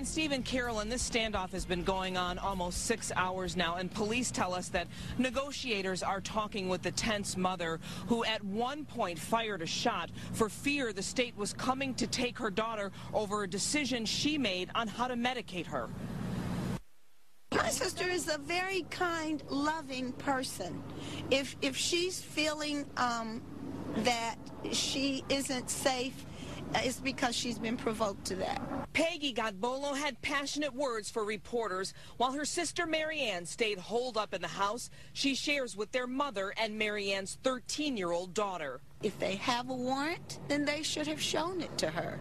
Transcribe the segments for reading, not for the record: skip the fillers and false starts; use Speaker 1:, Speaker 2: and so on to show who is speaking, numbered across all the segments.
Speaker 1: And Steve and Carolyn, this standoff has been going on almost 6 hours now, and police tell us that negotiators are talking with the tense mother, who at one point fired a shot for fear the state was coming to take her daughter over a decision she made on how to medicate her.
Speaker 2: My sister is a very kind, loving person. If she's feeling that she isn't safe, it's because she's been provoked to that.
Speaker 1: Peggy Godbolo had passionate words for reporters, while her sister Marianne stayed holed up in the house she shares with their mother and Marianne's 13-year-old daughter.
Speaker 2: If they have a warrant, then they should have shown it to her.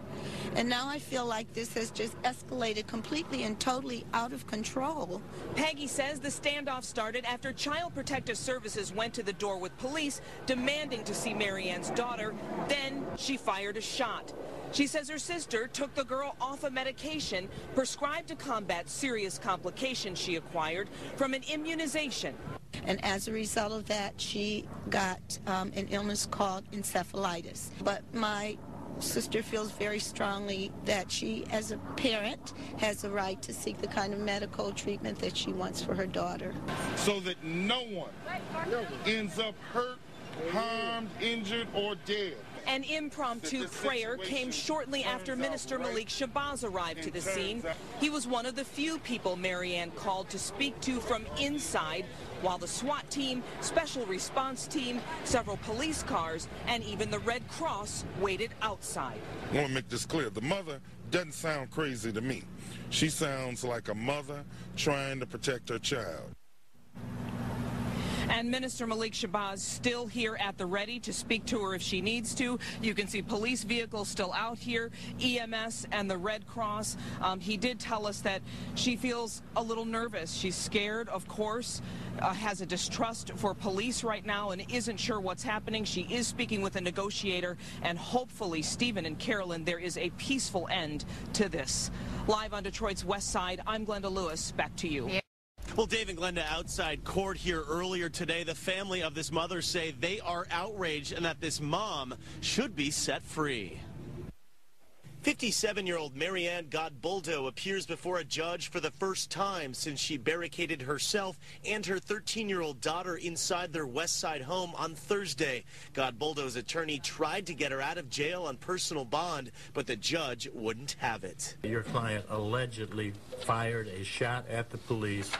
Speaker 2: And now I feel like this has just escalated completely and totally out of control.
Speaker 1: Peggy says the standoff started after Child Protective Services went to the door with police demanding to see Marianne's daughter. Then she fired a shot. She says her sister took the girl off a medication prescribed to combat serious complications she acquired from an immunization.
Speaker 2: And as a result of that, she got an illness called encephalitis. But my sister feels very strongly that she, as a parent, has a right to seek the kind of medical treatment that she wants for her daughter.
Speaker 3: So that no one ends up hurt, harmed, injured, or dead.
Speaker 1: An impromptu prayer came shortly after Minister Malik Shabazz arrived to the scene. He was one of the few people Marianne called to speak to from inside, while the SWAT team, Special Response Team, several police cars, and even the Red Cross waited outside.
Speaker 3: I want to make this clear. The mother doesn't sound crazy to me. She sounds like a mother trying to protect her child.
Speaker 1: And Minister Malik Shabazz still here at the ready to speak to her if she needs to. You can see police vehicles still out here, EMS and the Red Cross. He did tell us that she feels a little nervous. She's scared, of course, has a distrust for police right now and isn't sure what's happening. She is speaking with a negotiator, and hopefully, Stephen and Carolyn, there is a peaceful end to this. Live on Detroit's West Side, I'm Glenda Lewis. Back to you.
Speaker 4: Yeah. Well, Dave and Glenda outside court here earlier today. The family of this mother say they are outraged and that this mom should be set free. 57-year-old Marianne Godboldo appears before a judge for the first time since she barricaded herself and her 13-year-old daughter inside their West Side home on Thursday. Godboldo's attorney tried to get her out of jail on personal bond, but the judge wouldn't have it.
Speaker 5: Your client allegedly fired a shot at the police,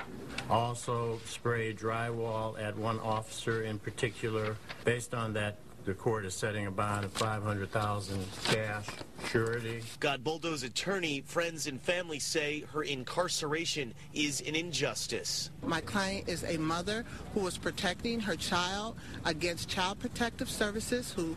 Speaker 5: also sprayed drywall at one officer in particular. Based on that, the court is setting a bond of $500,000 cash surety.
Speaker 4: Godboldo's attorney, friends, and family say her incarceration is an injustice.
Speaker 6: My client is a mother who is protecting her child against Child Protective Services, who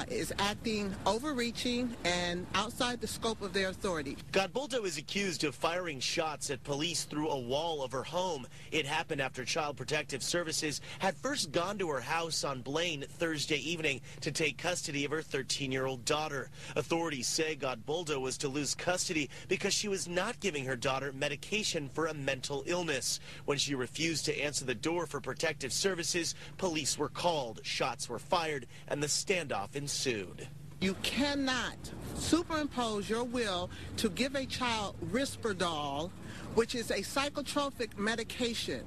Speaker 6: is acting overreaching and outside the scope of their authority.
Speaker 4: Godboldo is accused of firing shots at police through a wall of her home. It happened after Child Protective Services had first gone to her house on Blaine Thursday evening to take custody of her 13-year-old daughter. Authorities say Godboldo was to lose custody because she was not giving her daughter medication for a mental illness. When she refused to answer the door for protective services, police were called, shots were fired, and the standoff ensued.
Speaker 6: You cannot superimpose your will to give a child Risperdal, which is a psychotropic medication.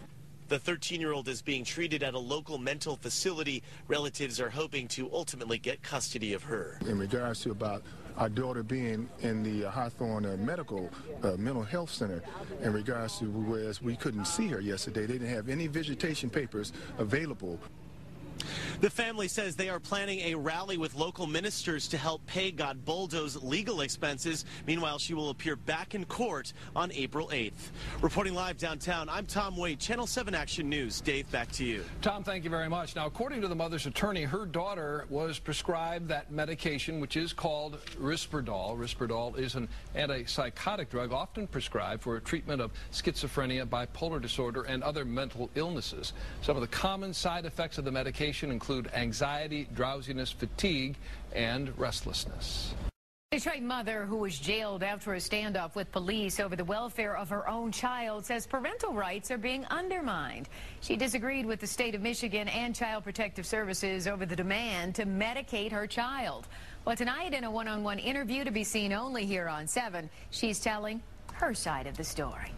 Speaker 4: The 13-year-old is being treated at a local mental facility. Relatives are hoping to ultimately get custody of her.
Speaker 7: In regards to about our daughter being in the Hawthorne Mental Health Center, in regards to whereas we couldn't see her yesterday, they didn't have any visitation papers available.
Speaker 4: The family says they are planning a rally with local ministers to help pay Godboldo's legal expenses. Meanwhile, she will appear back in court on April 8th. Reporting live downtown, I'm Tom Waite, Channel 7 Action News. Dave, back to you.
Speaker 8: Tom, thank you very much. Now, according to the mother's attorney, her daughter was prescribed that medication, which is called Risperdal. Risperdal is an antipsychotic drug often prescribed for treatment of schizophrenia, bipolar disorder, and other mental illnesses. Some of the common side effects of the medication include anxiety, drowsiness, fatigue, and restlessness.
Speaker 9: Detroit mother who was jailed after a standoff with police over the welfare of her own child says parental rights are being undermined. She disagreed with the state of Michigan and Child Protective Services over the demand to medicate her child. Well, tonight in a one-on-one interview to be seen only here on 7, she's telling her side of the story.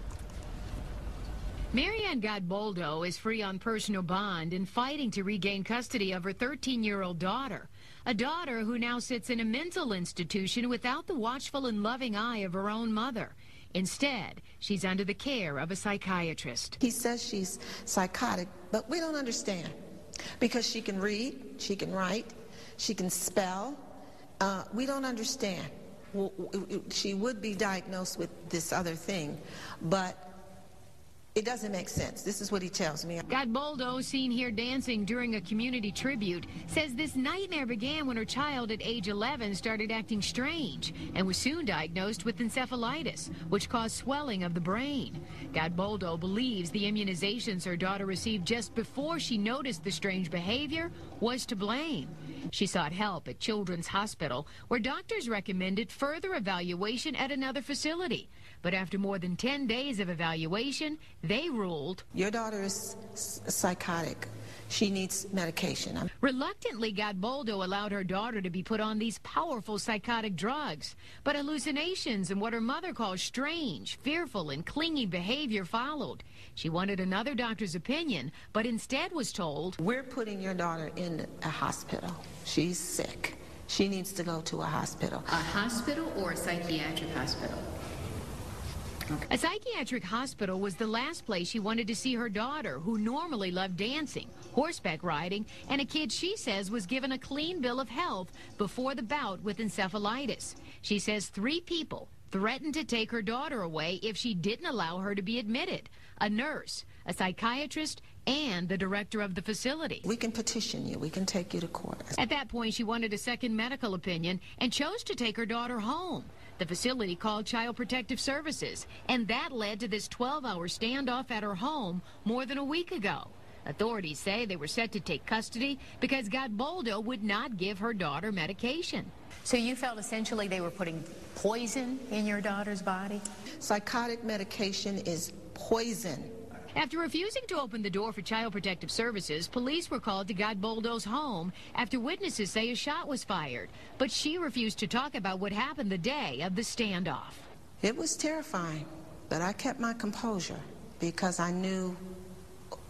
Speaker 9: Marianne Godboldo is free on personal bond and fighting to regain custody of her 13-year-old daughter, a daughter who now sits in a mental institution without the watchful and loving eye of her own mother. Instead, she's under the care of a psychiatrist.
Speaker 10: He says she's psychotic, but we don't understand because she can read, she can write, she can spell. We don't understand. She would be diagnosed with this other thing, but it doesn't make sense. This is what he tells me.
Speaker 9: Godboldo, seen here dancing during a community tribute, says this nightmare began when her child at age 11 started acting strange and was soon diagnosed with encephalitis, which caused swelling of the brain. Godboldo believes the immunizations her daughter received just before she noticed the strange behavior was to blame. She sought help at Children's Hospital, where doctors recommended further evaluation at another facility. But after more than 10 days of evaluation, they ruled,
Speaker 10: your daughter is psychotic. She needs medication.
Speaker 9: Reluctantly, Godboldo allowed her daughter to be put on these powerful psychotic drugs. But hallucinations and what her mother calls strange, fearful, and clingy behavior followed. She wanted another doctor's opinion, but instead was told,
Speaker 10: we're putting your daughter in a hospital. She's sick. She needs to go to a hospital.
Speaker 9: A hospital or a psychiatric hospital? Okay. A psychiatric hospital was the last place she wanted to see her daughter, who normally loved dancing, horseback riding, and a kid she says was given a clean bill of health before the bout with encephalitis. She says 3 people threatened to take her daughter away if she didn't allow her to be admitted: a nurse, a psychiatrist, and the director of the facility.
Speaker 10: We can petition you. We can take you to court.
Speaker 9: At that point, she wanted a second medical opinion and chose to take her daughter home. The facility called Child Protective Services, and that led to this 12-hour standoff at her home more than a week ago. Authorities say they were set to take custody because Godboldo would not give her daughter medication. So you felt essentially they were putting poison in your daughter's body?
Speaker 10: Psychotic medication is poison.
Speaker 9: After refusing to open the door for Child Protective Services, police were called to Godboldo's home after witnesses say a shot was fired. But she refused to talk about what happened the day of the standoff.
Speaker 10: It was terrifying, but I kept my composure because I knew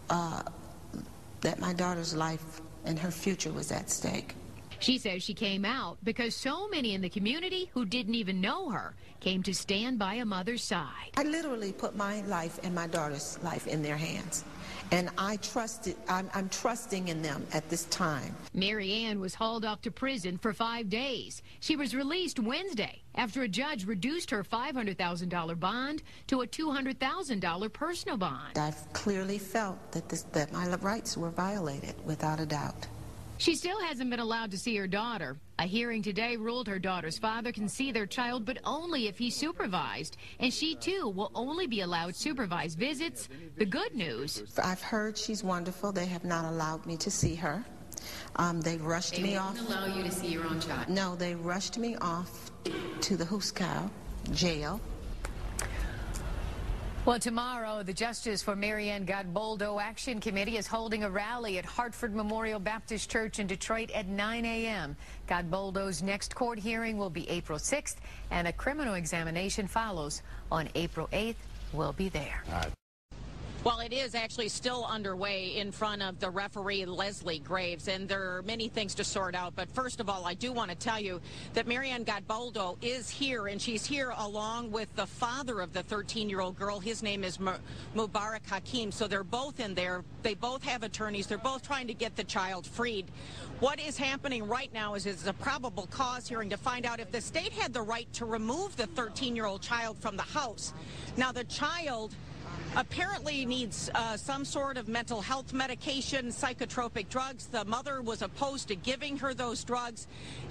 Speaker 10: that my daughter's life and her future was at stake.
Speaker 9: She says she came out because so many in the community who didn't even know her came to stand by a mother's side.
Speaker 10: I literally put my life and my daughter's life in their hands, and I'm trusting in them at this time.
Speaker 9: Marianne was hauled off to prison for 5 days. She was released Wednesday after a judge reduced her $500,000 bond to a $200,000 personal bond.
Speaker 10: I've clearly felt that my rights were violated, without a doubt.
Speaker 9: She still hasn't been allowed to see her daughter. A hearing today ruled her daughter's father can see their child, but only if he's supervised. And she, too, will only be allowed supervised visits. The good news:
Speaker 10: I've heard she's wonderful. They have not allowed me to see her. They rushed me off.
Speaker 9: They won't allow you to see your own child?
Speaker 10: No, they rushed me off to the Hooskow jail.
Speaker 9: Well, tomorrow, the Justice for Marianne Godboldo Action Committee is holding a rally at Hartford Memorial Baptist Church in Detroit at 9 a.m. Godboldo's next court hearing will be April 6th, and a criminal examination follows on April 8th. We'll be there.
Speaker 11: Well, it is actually still underway in front of the referee, Leslie Graves, and there are many things to sort out. But first of all, I do want to tell you that Marianne Godboldo is here, and she's here along with the father of the 13-year-old girl. His name is Mubarak Hakim, so they're both in there. They both have attorneys. They're both trying to get the child freed. What is happening right now is a probable cause hearing to find out if the state had the right to remove the 13-year-old child from the house. Now, the child apparently needs some sort of mental health medication, psychotropic drugs. The mother was opposed to giving her those drugs.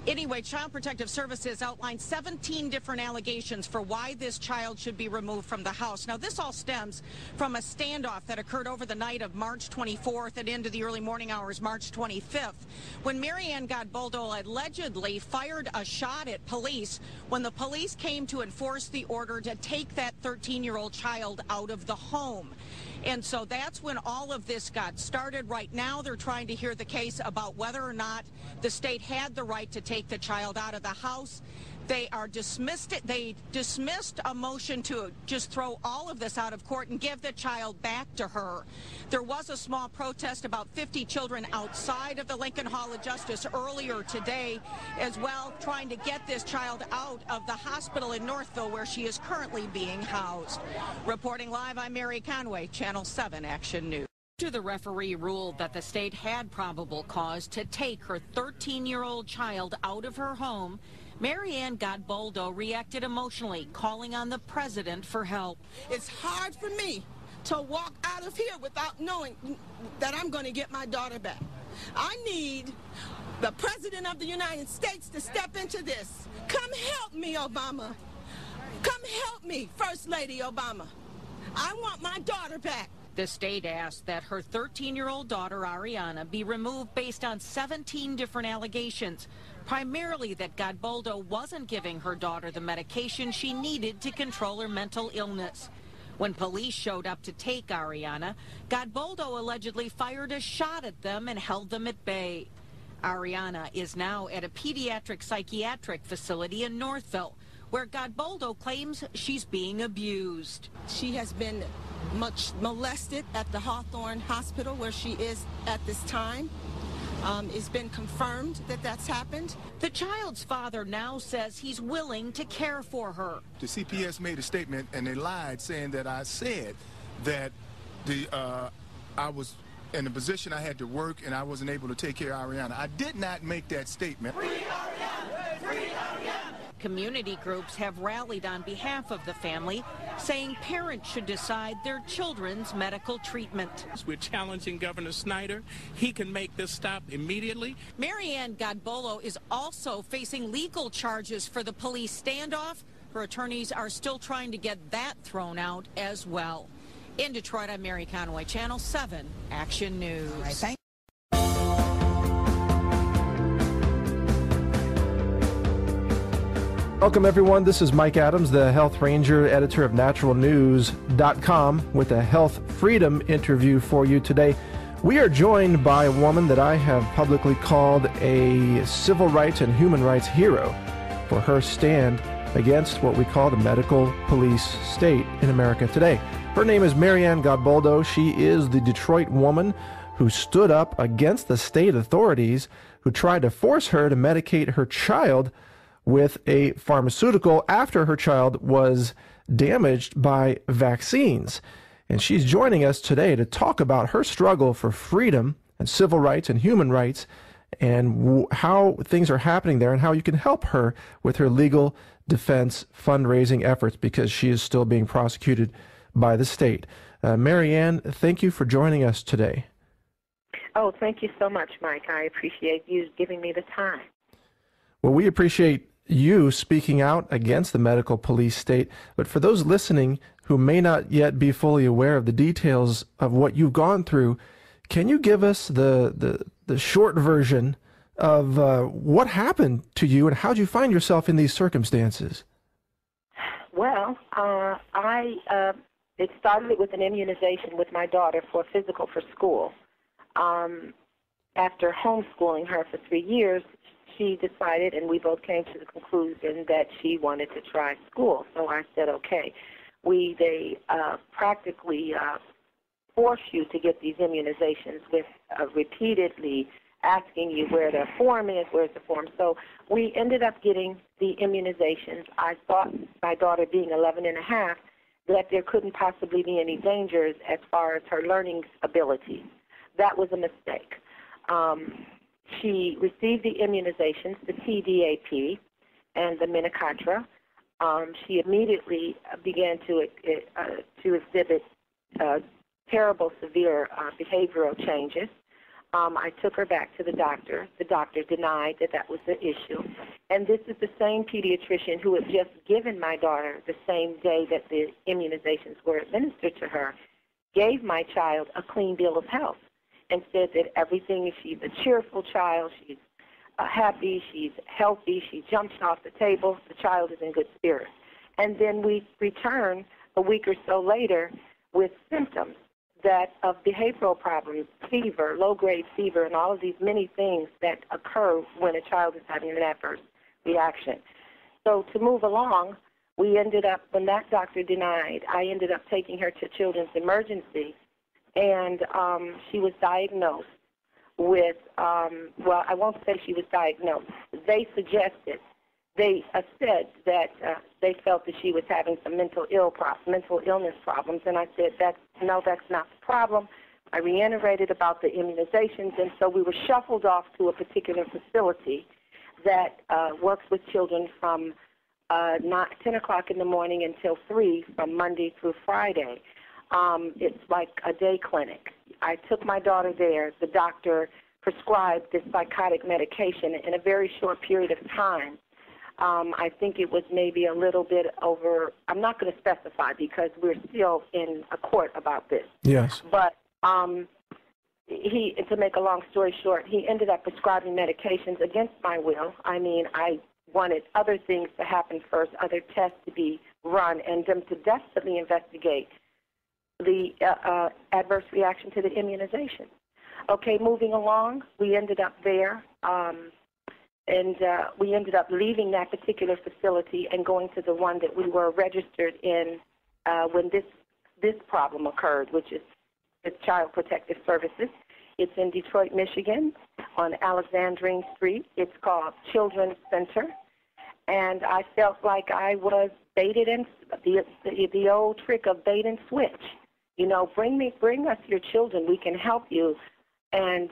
Speaker 11: Anyway, Child Protective Services outlined 17 different allegations for why this child should be removed from the house. Now, this all stems from a standoff that occurred over the night of March 24th and into the early morning hours March 25th, when Marianne Godboldo allegedly fired a shot at police when the police came to enforce the order to take that 13-year-old child out of the home. And so that's when all of this got started. Right now, they're trying to hear the case about whether or not the state had the right to take the child out of the house. They dismissed a motion to just throw all of this out of court and give the child back to her. There was a small protest, about 50 children outside of the Lincoln Hall of Justice earlier today as well, trying to get this child out of the hospital in Northville where she is currently being housed. Reporting live, I'm Mary Conway, Channel 7 Action News. The referee ruled that the state had probable cause to take her 13-year-old child out of her home. Marianne Godboldo reacted emotionally, calling on the president for help.
Speaker 10: It's hard for me to walk out of here without knowing that I'm going to get my daughter back. I need the president of the United States to step into this. Come help me, Obama. Come help me, First Lady Obama. I want my daughter back.
Speaker 11: The state asked that her 13-year-old daughter, Ariana, be removed based on 17 different allegations, primarily that Godboldo wasn't giving her daughter the medication she needed to control her mental illness. When police showed up to take Ariana, Godboldo allegedly fired a shot at them and held them at bay. Ariana is now at a pediatric psychiatric facility in Northville, where Godboldo claims she's being abused.
Speaker 10: She has been much molested at the Hawthorne Hospital where she is at this time. It's been confirmed that that's happened.
Speaker 11: The child's father now says he's willing to care for her.
Speaker 7: The CPS made a statement and they lied, saying that I said that I was in a position I had to work and I wasn't able to take care of Ariana. I did not make that statement.
Speaker 10: Free Ariana! Free Ariana!
Speaker 11: Community groups have rallied on behalf of the family, saying parents should decide their children's medical treatment.
Speaker 12: We're challenging Governor Snyder. He can make this stop immediately.
Speaker 11: Marianne Godboldo is also facing legal charges for the police standoff. Her attorneys are still trying to get that thrown out as well. In Detroit, I'm Mary Conway, Channel 7 Action News.
Speaker 13: All right, thank
Speaker 14: Welcome, everyone. This is Mike Adams, the Health Ranger, editor of naturalnews.com, with a health freedom interview for you today. We are joined by a woman that I have publicly called a civil rights and human rights hero for her stand against what we call the medical police state in America today. Her name is Marianne Godboldo. She is the Detroit woman who stood up against the state authorities who tried to force her to medicate her child with a pharmaceutical after her child was damaged by vaccines. And she's joining us today to talk about her struggle for freedom and civil rights and human rights and how things are happening there and how you can help her with her legal defense fundraising efforts because she is still being prosecuted by the state. Marianne, thank you for joining us today.
Speaker 15: Oh, thank you so much, Mike. I appreciate you giving me the time.
Speaker 14: Well, we appreciate you speaking out against the medical police state. But for those listening who may not yet be fully aware of the details of what you've gone through, can you give us the short version of what happened to you and how did you find yourself in these circumstances?
Speaker 15: Well, it started with an immunization with my daughter for physical for school. After homeschooling her for 3 years, she decided, and we both came to the conclusion that she wanted to try school. So I said, okay. They practically force you to get these immunizations with repeatedly asking you where the form is, where's the form. So we ended up getting the immunizations. I thought, my daughter being 11 and a half, that there couldn't possibly be any dangers as far as her learning ability. That was a mistake. She received the immunizations, the TDAP and the Minocatra. She immediately began to exhibit terrible, severe behavioral changes. I took her back to the doctor. The doctor denied that that was the issue. And this is the same pediatrician who had just given my daughter the same day that the immunizations were administered to her, gave my child a clean bill of health and said that everything, she's a cheerful child, she's happy, she's healthy, she jumps off the table, the child is in good spirits. And then we return a week or so later with symptoms of behavioral problems, fever, low-grade fever, and all of these many things that occur when a child is having an adverse reaction. So to move along, we ended up, when that doctor denied, I ended up taking her to Children's Emergency, and she was diagnosed with, well, I won't say she was diagnosed. They suggested, they said that they felt that she was having some mental illness problems, and I said, no, that's not the problem. I reiterated about the immunizations, and so we were shuffled off to a particular facility that works with children from 10 o'clock in the morning until 3 from Monday through Friday. It's like a day clinic. I took my daughter there. The doctor prescribed this psychotic medication in a very short period of time. I think it was maybe a little bit over, I'm not going to specify because we're still in a court about this.
Speaker 14: Yes.
Speaker 15: But to make a long story short, he ended up prescribing medications against my will. I mean, I wanted other things to happen first, other tests to be run, and them to desperately investigate the adverse reaction to the immunization. Okay, moving along, we ended up there, and we ended up leaving that particular facility and going to the one that we were registered in when this problem occurred, which is Child Protective Services. It's in Detroit, Michigan, on Alexandrine Street. It's called Children's Center, and I felt like I was baited, and the old trick of bait and switch. You know, bring us your children. We can help you. And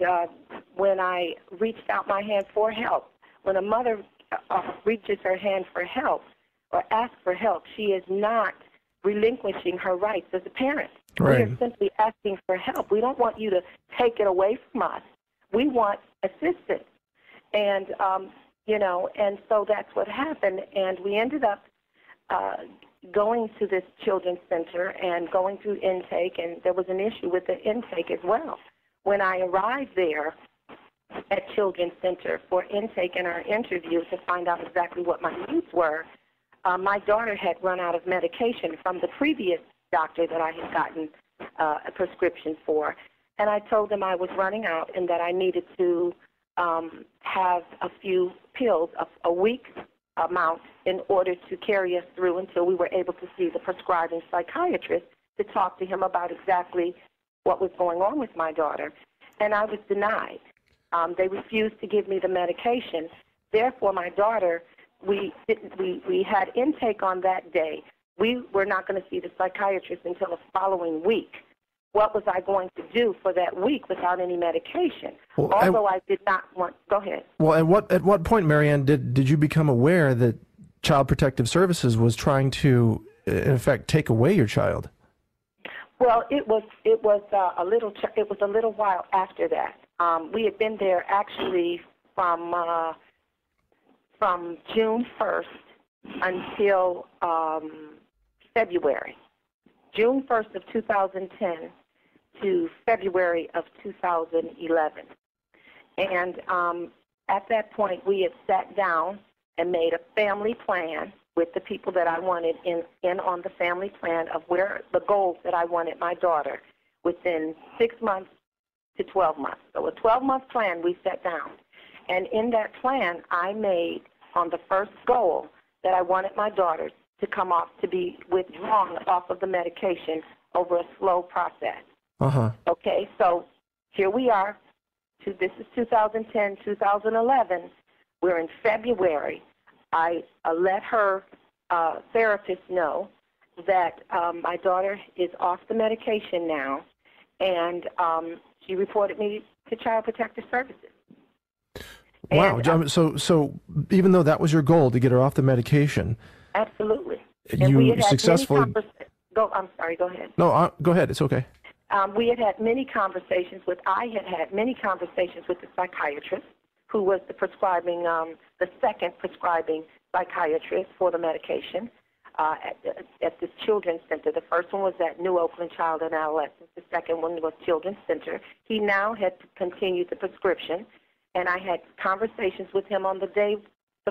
Speaker 15: when I reached out my hand for help, when a mother reaches her hand for help or asks for help, she is not relinquishing her rights as a parent.
Speaker 14: Right.
Speaker 15: We are simply asking for help. We don't want you to take it away from us. We want assistance. And, you know, and so that's what happened. And we ended up going to this children's center and going through intake, and there was an issue with the intake as well. When I arrived there at Children's Center for intake and our interview to find out exactly what my needs were, my daughter had run out of medication from the previous doctor that I had gotten a prescription for. And I told them I was running out and that I needed to have a few pills, a week amount, in order to carry us through until we were able to see the prescribing psychiatrist to talk to him about exactly what was going on with my daughter. And I was denied. They refused to give me the medication. Therefore, my daughter, we had intake on that day. We were not going to see the psychiatrist until the following week. What was I going to do for that week without any medication?
Speaker 14: Well,
Speaker 15: although I did not want, go ahead.
Speaker 14: Well, at what point, Marianne, did you become aware that Child Protective Services was trying to, in effect, take away your child?
Speaker 15: Well, it was a little while after that. We had been there actually from June 1st until February. June 1st of 2010 to February of 2011. And at that point, we had sat down and made a family plan with the people that I wanted in on the family plan of where the goals that I wanted my daughter within 6 months to 12 months. So a 12-month plan we set down. And in that plan, I made on the first goal that I wanted my daughter to come off, to be withdrawn off of the medication over a slow process. Okay, so here we are. This is 2010, 2011. We're in February. I let her therapist know that my daughter is off the medication now, and she reported me to Child Protective Services.
Speaker 14: Wow.
Speaker 15: And,
Speaker 14: so even though that was your goal, to get her off the medication,
Speaker 15: absolutely.
Speaker 14: you successfully...
Speaker 15: I'm sorry, go ahead.
Speaker 14: No, go ahead. It's okay.
Speaker 15: We had many conversations with the psychiatrist who was the prescribing, the second prescribing psychiatrist for the medication at this Children's Center. The first one was at New Oakland Child and Adolescent. The second one was Children's Center. He now had continued the prescription, and I had conversations with him on the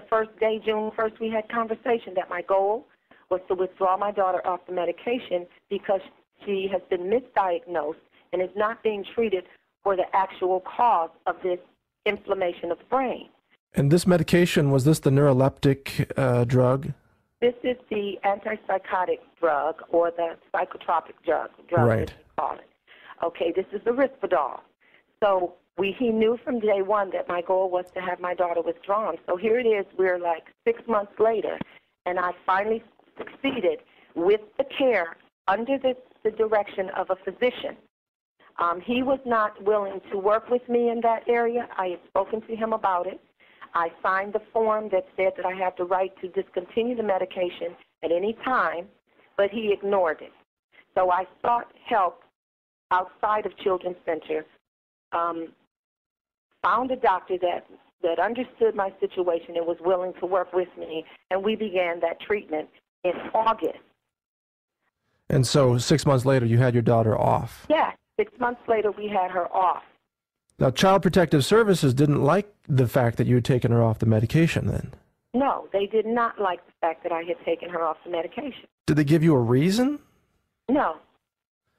Speaker 15: first day, June 1st, we had conversation that my goal was to withdraw my daughter off the medication because she has been misdiagnosed and is not being treated for the actual cause of this inflammation of the brain.
Speaker 14: And this medication, was this the neuroleptic drug?
Speaker 15: This is the antipsychotic drug or the psychotropic drug,
Speaker 14: Right.
Speaker 15: as they call it. Okay, this is the Risperdal. So he knew from day one that my goal was to have my daughter withdrawn. So here it is, we're like 6 months later, and I finally succeeded with the care under the direction of a physician. He was not willing to work with me in that area. I had spoken to him about it. I signed the form that said that I have the right to discontinue the medication at any time, but he ignored it. So I sought help outside of Children's Center, found a doctor that understood my situation and was willing to work with me, and we began that treatment in August.
Speaker 14: And so 6 months later, you had your daughter off.
Speaker 15: Yeah, 6 months later, we had her off.
Speaker 14: Now, Child Protective Services didn't like the fact that you had taken her off the medication then.
Speaker 15: No, they did not like the fact that I had taken her off the medication.
Speaker 14: Did they give you a reason?
Speaker 15: No,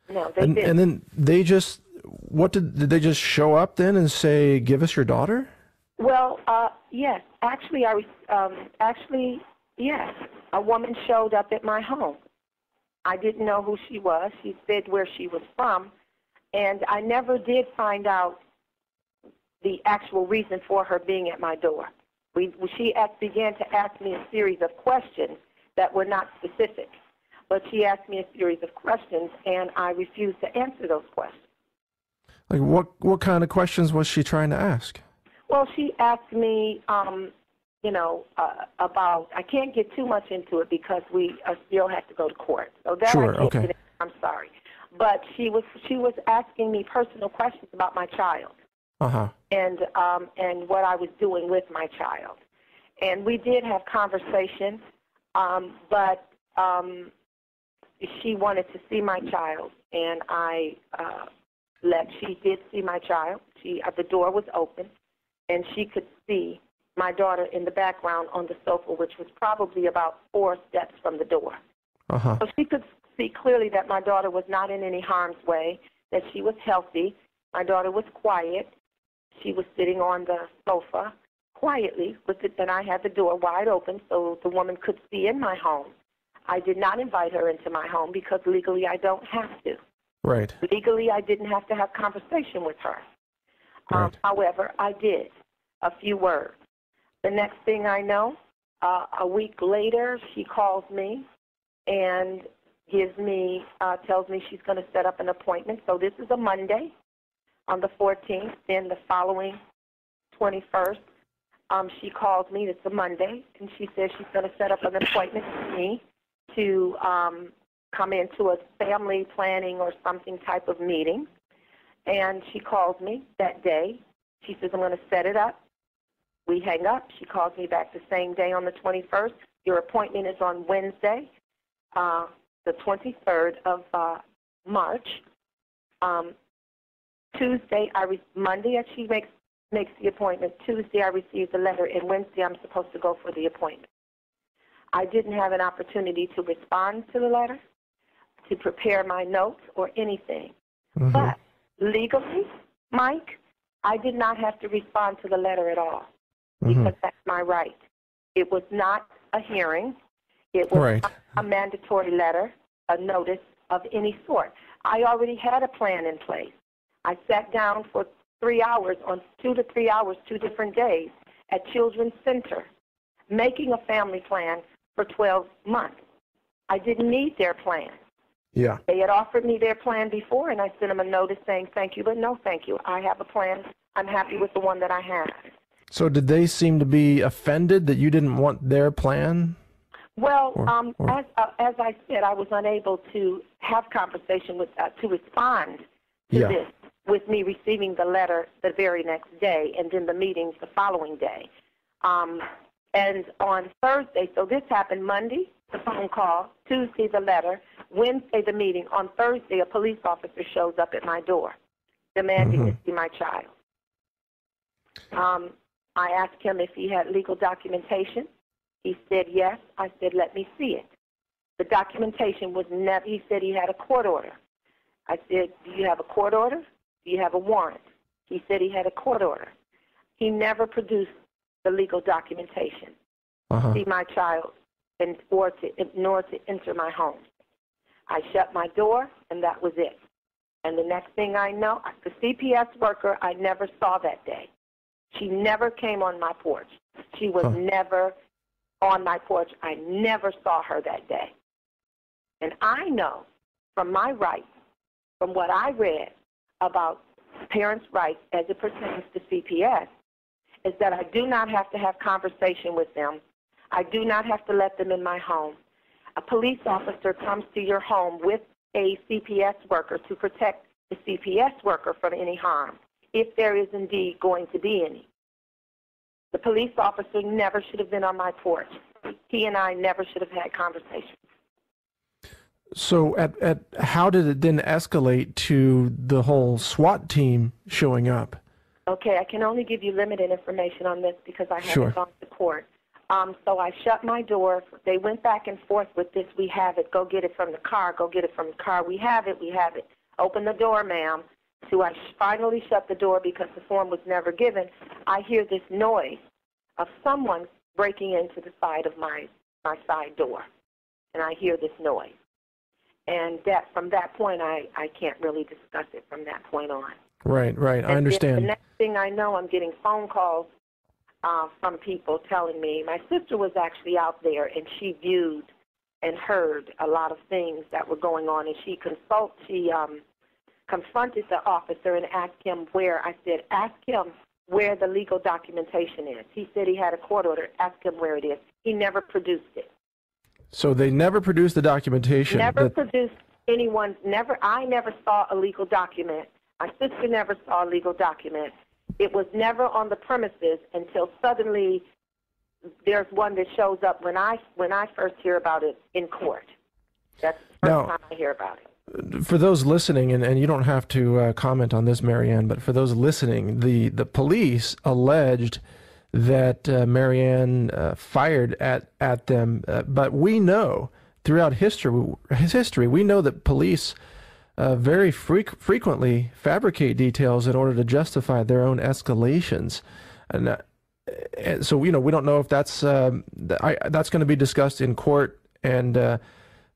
Speaker 15: they didn't.
Speaker 14: And then they just, did they just show up then and say, give us your daughter?
Speaker 15: Well, yes. Actually, yes. A woman showed up at my home. I didn't know who she was. She said where she was from, and I never did find out the actual reason for her being at my door. She began to ask me a series of questions that were not specific, but she asked me a series of questions, and I refused to answer those questions.
Speaker 14: Like what kind of questions was she trying to ask?
Speaker 15: Well, she asked me, about, I can't get too much into it because we still have to go to court. So that
Speaker 14: Sure,
Speaker 15: I can't
Speaker 14: okay.
Speaker 15: get into. I'm sorry. But she was asking me personal questions about my child.
Speaker 14: Uh-huh.
Speaker 15: And what I was doing with my child. And we did have conversation, but she wanted to see my child, and she did see my child. The door was open, and she could see my daughter in the background on the sofa, which was probably about 4 steps from the door.
Speaker 14: Uh-huh.
Speaker 15: So she could see clearly that my daughter was not in any harm's way, that she was healthy. My daughter was quiet. She was sitting on the sofa quietly, and I had the door wide open so the woman could see in my home. I did not invite her into my home because legally I don't have to.
Speaker 14: Right.
Speaker 15: Legally, I didn't have to have conversation with her.
Speaker 14: Right.
Speaker 15: However, I did a few words. The next thing I know, a week later, she calls me and tells me she's going to set up an appointment. So this is a Monday on the 14th. Then the following 21st, she calls me. It's a Monday, and she says she's going to set up an appointment with me to come into a family planning or something type of meeting. And she calls me that day. She says, I'm going to set it up. We hang up. She calls me back the same day on the 21st. Your appointment is on Wednesday, the 23rd of March. Tuesday, Monday, as she makes the appointment. Tuesday, I receive the letter, and Wednesday, I'm supposed to go for the appointment. I didn't have an opportunity to respond to the letter, to prepare my notes, or anything.
Speaker 14: Mm-hmm.
Speaker 15: But legally, Mike, I did not have to respond to the letter at all because that's my right. It was not a hearing. It was not a mandatory letter, a notice of any sort. I already had a plan in place. I sat down for 3 hours, on 2 to 3 hours, 2 different days at Children's Center, making a family plan for 12 months. I didn't need their plan.
Speaker 14: Yeah.
Speaker 15: They had offered me their plan before, and I sent them a notice saying thank you, but no thank you. I have a plan. I'm happy with the one that I have.
Speaker 14: So did they seem to be offended that you didn't want their plan?
Speaker 15: Well, as I said, I was unable to have conversation to respond to this with me receiving the letter the very next day and then the meetings the following day. And on Thursday, so this happened Monday, the phone call, Tuesday the letter, Wednesday the meeting. On Thursday, a police officer shows up at my door demanding to see my child. I asked him if he had legal documentation. He said yes. I said, let me see it. The documentation was never, he said he had a court order. I said, do you have a court order? Do you have a warrant? He said he had a court order. He never produced the legal documentation. See my child nor to enter my home. I shut my door, and that was it. And the next thing I know, the CPS worker I never saw that day. She never came on my porch. She was never on my porch. I never saw her that day. And I know from my rights, from what I read about parents' rights as it pertains to CPS, is that I do not have to have conversation with them. I do not have to let them in my home. A police officer comes to your home with a CPS worker to protect the CPS worker from any harm, if there is indeed going to be any. The police officer never should have been on my porch. He and I never should have had conversation.
Speaker 14: So how did it then escalate to the whole SWAT team showing up?
Speaker 15: Okay, I can only give you limited information on this because I haven't gone to court. So I shut my door. They went back and forth with this. We have it. Go get it from the car. Go get it from the car. We have it. We have it. Open the door, ma'am. So I finally shut the door because the form was never given. I hear this noise of someone breaking into the side of my side door. And I hear this noise. And from that point, I can't really discuss it from that point on.
Speaker 14: Right. I understand.
Speaker 15: The next thing I know, I'm getting phone calls from people telling me. My sister was actually out there, and she viewed and heard a lot of things that were going on, and she confronted the officer and asked him where. I said, ask him where the legal documentation is. He said he had a court order. Ask him where it is. He never produced it.
Speaker 14: So they never produced the documentation?
Speaker 15: Never produced anyone. I never saw a legal document. My sister never saw a legal document. It was never on the premises until suddenly there's one that shows up when I first hear about it in court. That's the first time I hear about it.
Speaker 14: For those listening, and you don't have to comment on this, Marianne, but for those listening, the police alleged that Marianne fired at them, but we know throughout history, we know that police very frequently fabricate details in order to justify their own escalations, and so we don't know if that's going to be discussed in court, and you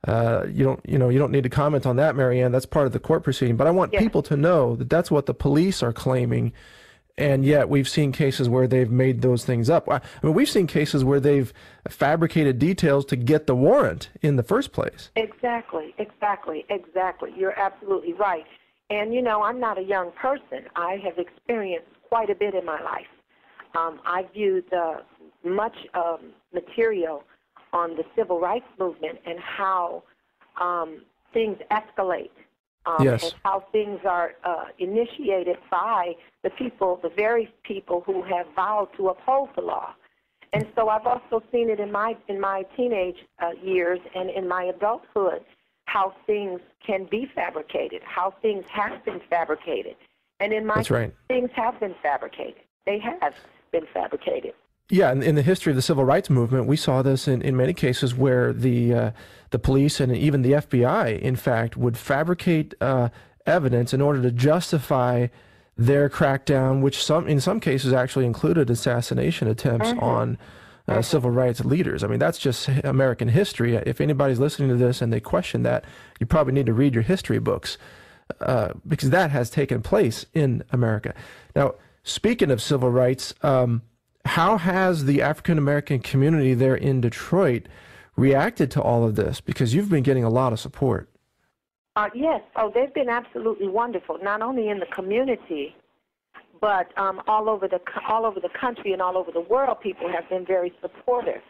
Speaker 14: don't need to comment on that, Marianne. That's part of the court proceeding. But I want people to know that that's what the police are claiming, and yet we've seen cases where they've made those things up. I mean, we've seen cases where they've fabricated details to get the warrant in the first place.
Speaker 15: Exactly. You're absolutely right. And, I'm not a young person. I have experienced quite a bit in my life. I viewed much material on the civil rights movement and how things escalate. And how things are initiated by the very people who have vowed to uphold the law. And so I've also seen it in my teenage years and in my adulthood, how things can be fabricated, how things have been fabricated. And in my things have been fabricated. They have been fabricated.
Speaker 14: Yeah, in the history of the civil rights movement, we saw this in many cases where the police and even the FBI, in fact, would fabricate evidence in order to justify their crackdown, which in some cases actually included assassination attempts on civil rights leaders. I mean, that's just American history. If anybody's listening to this and they question that, you probably need to read your history books because that has taken place in America. Now, speaking of civil rights, how has the African-American community there in Detroit reacted to all of this? Because you've been getting a lot of support.
Speaker 15: Yes. Oh, they've been absolutely wonderful, not only in the community, but all over the country and all over the world. People have been very supportive.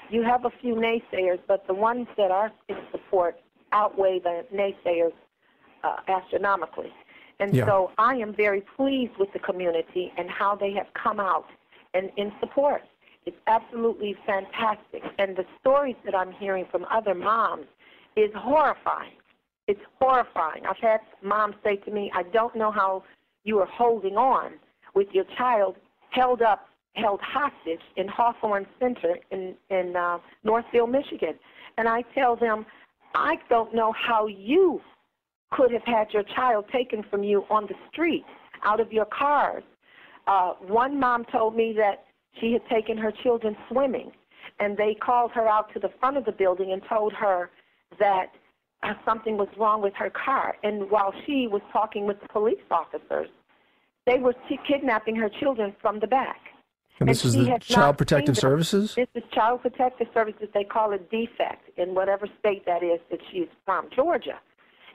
Speaker 15: You have a few naysayers, but the ones that are in support outweigh the naysayers astronomically. And so I am very pleased with the community and how they have come out and in support. It's absolutely fantastic. And the stories that I'm hearing from other moms is horrifying. It's horrifying. I've had moms say to me, I don't know how you are holding on with your child held hostage in Hawthorne Center in Northville, Michigan. And I tell them, I don't know how you could have had your child taken from you on the street, out of your cars. One mom told me that she had taken her children swimming, and they called her out to the front of the building and told her that something was wrong with her car. And while she was talking with the police officers, they were kidnapping her children from the back.
Speaker 14: And this is the Child Protective Services?
Speaker 15: This is Child Protective Services. They call it defect in whatever state that is that she's from, Georgia.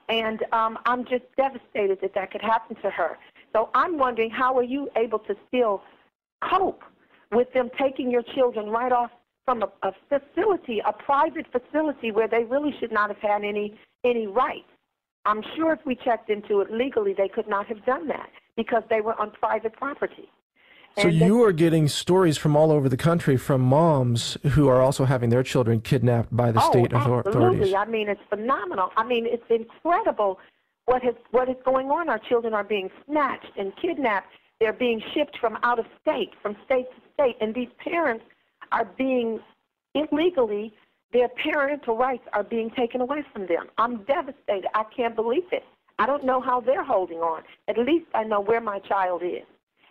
Speaker 15: And I'm just devastated that that could happen to her. So I'm wondering, how are you able to still cope with them taking your children right off from a facility, a private facility where they really should not have had any rights? I'm sure if we checked into it legally, they could not have done that because they were on private property.
Speaker 14: So you are getting stories from all over the country from moms who are also having their children kidnapped by the state authorities.
Speaker 15: Absolutely. I mean, it's phenomenal. I mean, it's incredible what is going on. Our children are being snatched and kidnapped. They're being shipped from out of state, from state to state, and these parents are being illegally, their parental rights are being taken away from them. I'm devastated. I can't believe it. I don't know how they're holding on. At least I know where my child is,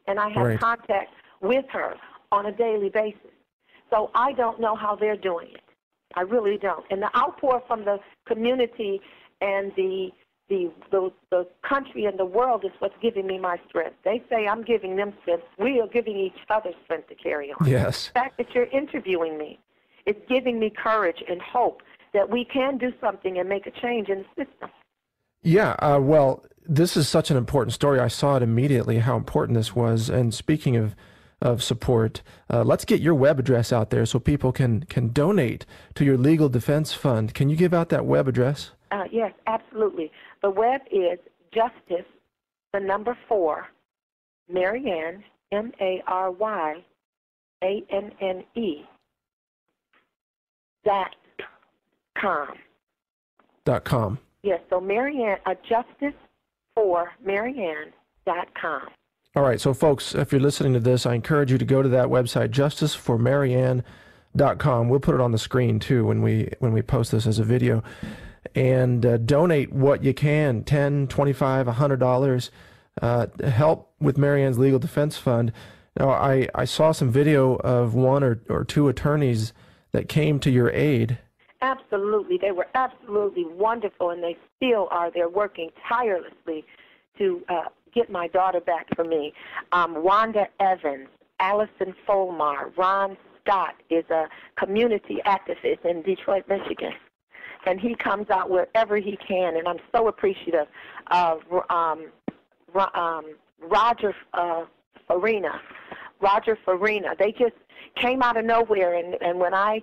Speaker 15: and I have contact with her on a daily basis. So I don't know how they're doing it. I really don't. And the outpour from the community and the country and the world is what's giving me my strength. They say I'm giving them strength. We are giving each other strength to carry on.
Speaker 14: Yes.
Speaker 15: The fact that you're interviewing me is giving me courage and hope that we can do something and make a change in the system.
Speaker 14: Yeah, well, this is such an important story. I saw it immediately, how important this was. And speaking of support, let's get your web address out there so people can donate to your legal defense fund. Can you give out that web address?
Speaker 15: Yes, absolutely. The web is Justice, 4, Marianne, MARYANNE, .com. Yes, so Marianne, Justice for Marianne.com.
Speaker 14: All right, so folks, if you're listening to this, I encourage you to go to that website, justiceformarianne.com. We'll put it on the screen too when we post this as a video. And donate what you can, $10, $25, $100. Help with Marianne's Legal Defense Fund. Now, I saw some video of one or two attorneys that came to your aid.
Speaker 15: Absolutely. They were absolutely wonderful, and they still are. They're working tirelessly to get my daughter back for me. Wanda Evans, Allison Folmar, Ron Scott is a community activist in Detroit, Michigan. And he comes out wherever he can, and I'm so appreciative of Roger Farina. Roger Farina. They just came out of nowhere, and when I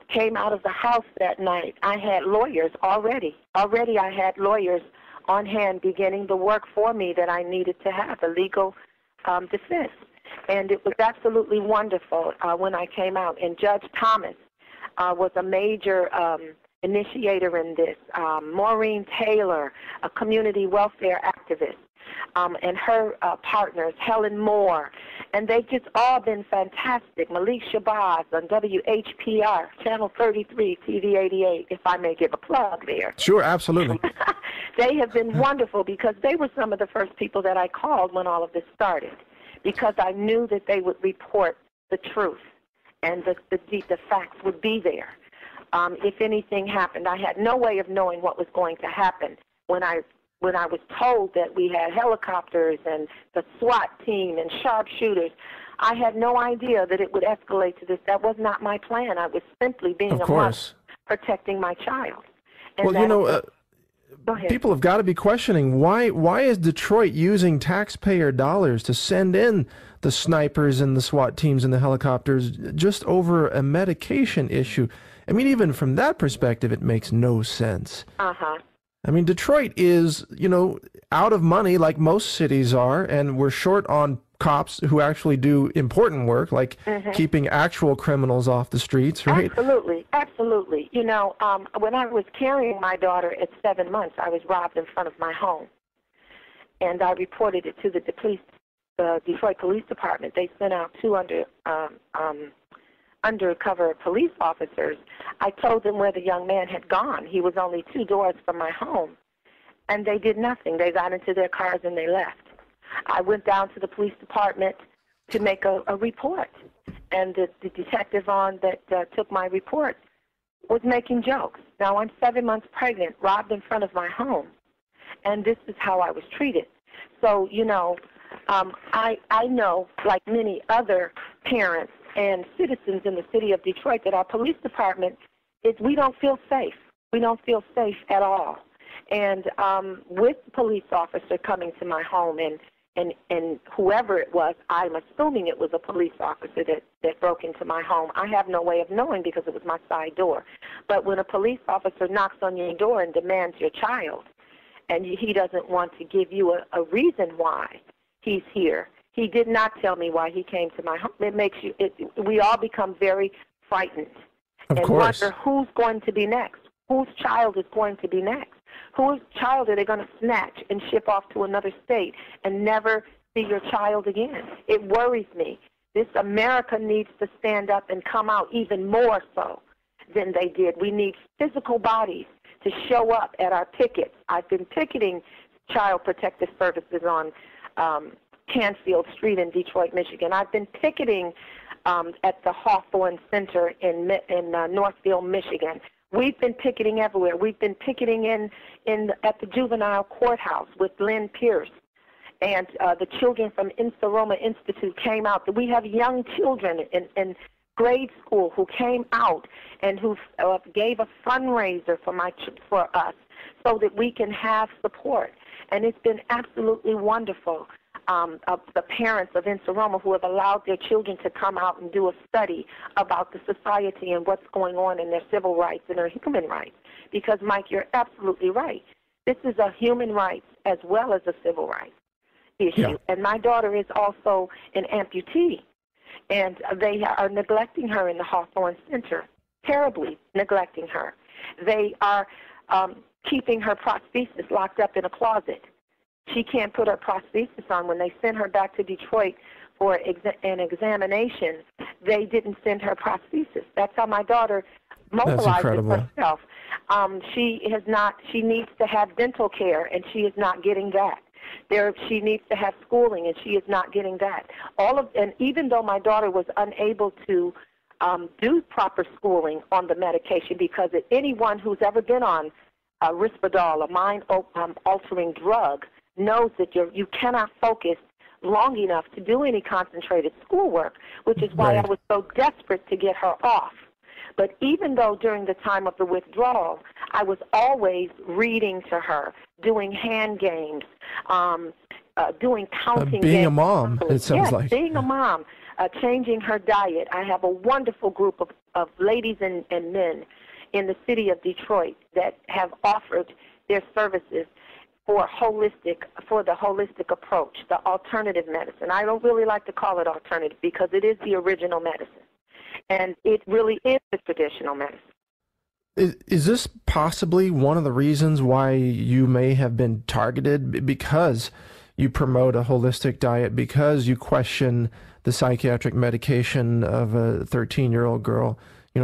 Speaker 15: came out of the house that night, I had lawyers already. Already I had lawyers on hand beginning the work for me that I needed to have, a legal defense. And it was absolutely wonderful when I came out. And Judge Thomas was a major initiator in this. Maureen Taylor, a community welfare activist, and her partners, Helen Moore, and they've just all been fantastic. Malik Shabazz on WHPR, Channel 33, TV 88, if I may give a plug there.
Speaker 14: Sure, absolutely.
Speaker 15: They have been wonderful because they were some of the first people that I called when all of this started, because I knew that they would report the truth and the facts would be there. If anything happened, I had no way of knowing what was going to happen when I was told that we had helicopters and the SWAT team and sharpshooters. I had no idea that it would escalate to this. That was not my plan. I was simply being a mother, protecting my child. And
Speaker 14: well, you know, people have got to be questioning why is Detroit using taxpayer dollars to send in the snipers and the SWAT teams and the helicopters just over a medication issue? I mean, even from that perspective, it makes no sense. I mean, Detroit is, you know, out of money like most cities are, and we're short on cops who actually do important work, like keeping actual criminals off the streets, right?
Speaker 15: Absolutely, absolutely. You know, when I was carrying my daughter at 7 months, I was robbed in front of my home, and I reported it to the Detroit Police Department. They sent out two undercover police officers. I told them where the young man had gone. He was only 2 doors from my home. And they did nothing. They got into their cars and they left. I went down to the police department to make a report. And the detective that took my report was making jokes. Now, I'm 7 months pregnant, robbed in front of my home, and this is how I was treated. So, you know, I know, like many other parents and citizens in the city of Detroit, that our police department, we don't feel safe. We don't feel safe at all. And with the police officer coming to my home and whoever it was, I'm assuming it was a police officer that broke into my home. I have no way of knowing because it was my side door. But when a police officer knocks on your door and demands your child, and he doesn't want to give you a reason why he's here, he did not tell me why he came to my home. It makes you, we all become very frightened.
Speaker 14: Of course.
Speaker 15: Wonder who's going to be next. Whose child is going to be next? Whose child are they going to snatch and ship off to another state and never see your child again? It worries me. This America needs to stand up and come out even more so than they did. We need physical bodies to show up at our pickets. I've been picketing Child Protective Services on Canfield Street in Detroit, Michigan. I've been picketing at the Hawthorne Center in Northfield, Michigan. We've been picketing everywhere. We've been picketing at the juvenile courthouse with Lynn Pierce. And the children from Insta-Roma Institute came out. We have young children in grade school who came out and who gave a fundraiser for us so that we can have support. And it's been absolutely wonderful. Of the parents of Insta-Roma who have allowed their children to come out and do a study about the society and what's going on in their civil rights and their human rights. Because, Mike, you're absolutely right. This is a human rights as well as a civil rights issue. Yeah. And my daughter is also an amputee, and they are neglecting her in the Hawthorne Center, terribly neglecting her. They are keeping her prosthesis locked up in a closet. She can't put her prosthesis on. When they sent her back to Detroit for an examination, they didn't send her prosthesis. That's how my daughter mobilizes herself. She needs to have dental care, and she is not getting that. She needs to have schooling, and she is not getting that. And even though my daughter was unable to do proper schooling on the medication, because anyone who's ever been on Risperdal, a mind-altering drug, knows that you cannot focus long enough to do any concentrated schoolwork, which is why I was so desperate to get her off. But even though during the time of the withdrawal, I was always reading to her, doing hand games, doing counting games.
Speaker 14: Being a mom, it sounds like.
Speaker 15: Being a mom, changing her diet. I have a wonderful group of ladies and men in the city of Detroit that have offered their services for the holistic approach, the alternative medicine. I don't really like to call it alternative because it is the original medicine, and it really is the traditional medicine.
Speaker 14: Is this possibly one of the reasons why you may have been targeted, because you promote a holistic diet, because you question the psychiatric medication of a 13-year-old girl,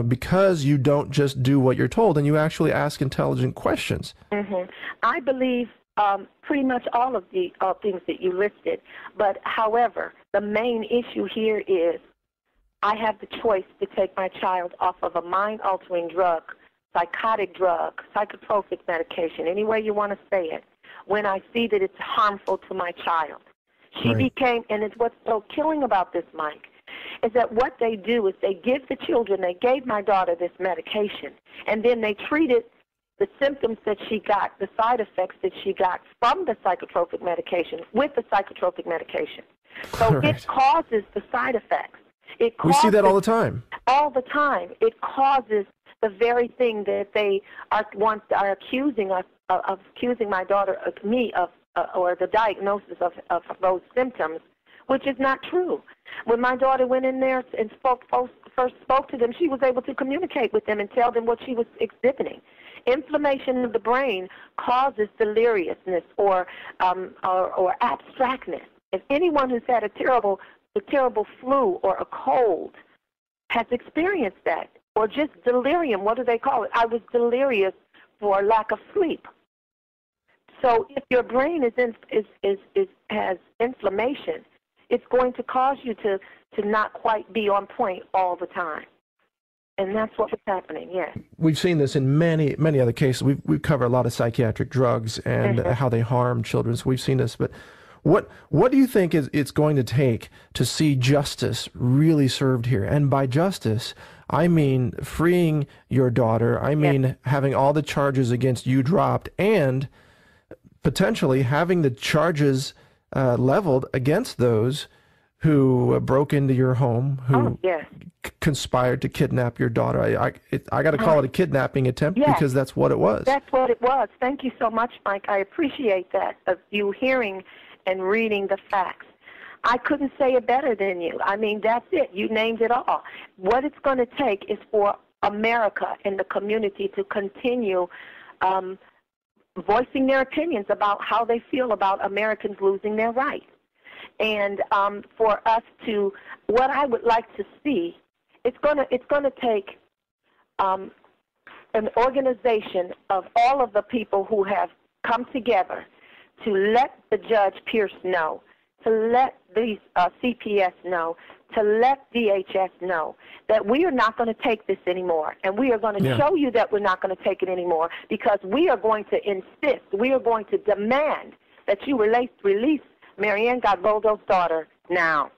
Speaker 14: because you don't just do what you're told and you actually ask intelligent questions?
Speaker 15: Mm-hmm. I believe pretty much all of the things that you listed. But, however, the main issue here is I have the choice to take my child off of a mind-altering drug, psychotic drug, psychotropic medication, any way you want to say it, when I see that it's harmful to my child. She became, and it's what's so killing about this, Mike, is that what they do is they gave my daughter this medication, and then they treated the symptoms that she got, the side effects that she got from the psychotropic medication with the psychotropic medication. So it causes the side effects.
Speaker 14: We see that all the time.
Speaker 15: All the time. It causes the very thing that they are accusing us of accusing my daughter, me of, or the diagnosis of those symptoms, which is not true. When my daughter went in there and first spoke to them, she was able to communicate with them and tell them what she was exhibiting. Inflammation of the brain causes deliriousness or abstractness. If anyone who's had a terrible flu or a cold has experienced that, or just delirium, what do they call it? I was delirious for lack of sleep. So if your brain has inflammation, It's going to cause you to not quite be on point all the time. And that's what was happening, yes.
Speaker 14: We've seen this in many other cases. We've covered a lot of psychiatric drugs and how they harm children. So we've seen this. But what do you think it's going to take to see justice really served here? And by justice, I mean freeing your daughter. I mean having all the charges against you dropped and potentially having the charges leveled against those who broke into your home, who conspired to kidnap your daughter. I got to call it a kidnapping attempt because that's what it was.
Speaker 15: That's what it was. Thank you so much, Mike. I appreciate that, of you hearing and reading the facts. I couldn't say it better than you. I mean, that's it. You named it all. What it's going to take is for America and the community to continue voicing their opinions about how they feel about Americans losing their rights. And for us to, what I would like to see, it's going to take an organization of all of the people who have come together to let the Judge Pierce know, to let the CPS know, to let DHS know that we are not going to take this anymore. And we are going to show you that we're not going to take it anymore, because we are going to insist, we are going to demand that you release Marianne Godboldo's daughter now.